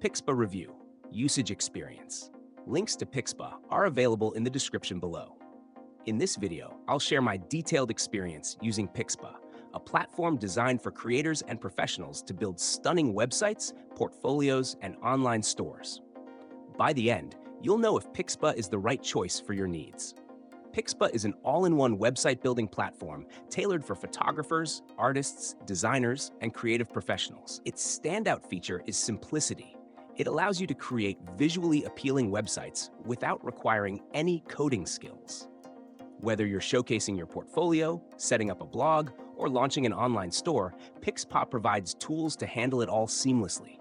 Pixpa Review, Usage Experience. Links to Pixpa are available in the description below. In this video, I'll share my detailed experience using Pixpa, a platform designed for creators and professionals to build stunning websites, portfolios, and online stores. By the end, you'll know if Pixpa is the right choice for your needs. Pixpa is an all-in-one website building platform tailored for photographers, artists, designers, and creative professionals. Its standout feature is simplicity. It allows you to create visually appealing websites without requiring any coding skills. Whether you're showcasing your portfolio, setting up a blog, or launching an online store, Pixpa provides tools to handle it all seamlessly.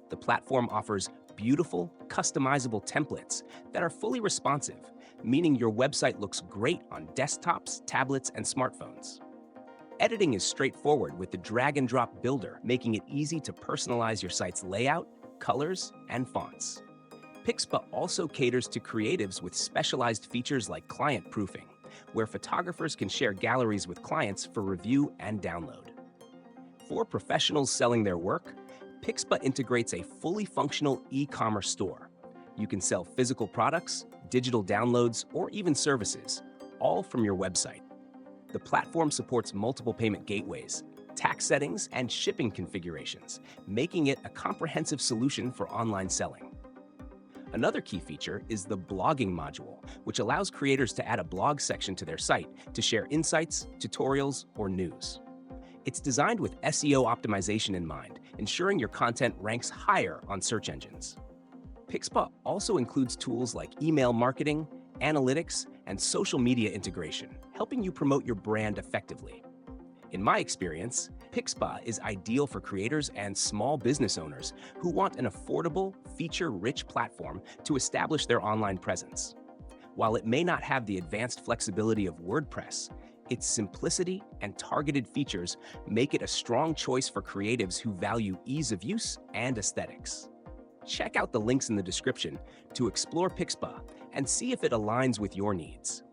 The platform offers beautiful, customizable templates that are fully responsive, meaning your website looks great on desktops, tablets, and smartphones. Editing is straightforward with the drag-and-drop builder, making it easy to personalize your site's layout, colors, and fonts. Pixpa also caters to creatives with specialized features like client proofing, where photographers can share galleries with clients for review and download. For professionals selling their work, Pixpa integrates a fully functional e-commerce store. You can sell physical products, digital downloads, or even services, all from your website. The platform supports multiple payment gateways, tax settings, and shipping configurations, making it a comprehensive solution for online selling. Another key feature is the blogging module, which allows creators to add a blog section to their site to share insights, tutorials, or news. It's designed with SEO optimization in mind, ensuring your content ranks higher on search engines. Pixpa also includes tools like email marketing, analytics, and social media integration, helping you promote your brand effectively. In my experience, Pixpa is ideal for creators and small business owners who want an affordable, feature-rich platform to establish their online presence. While it may not have the advanced flexibility of WordPress, its simplicity and targeted features make it a strong choice for creatives who value ease of use and aesthetics. Check out the links in the description to explore Pixpa and see if it aligns with your needs.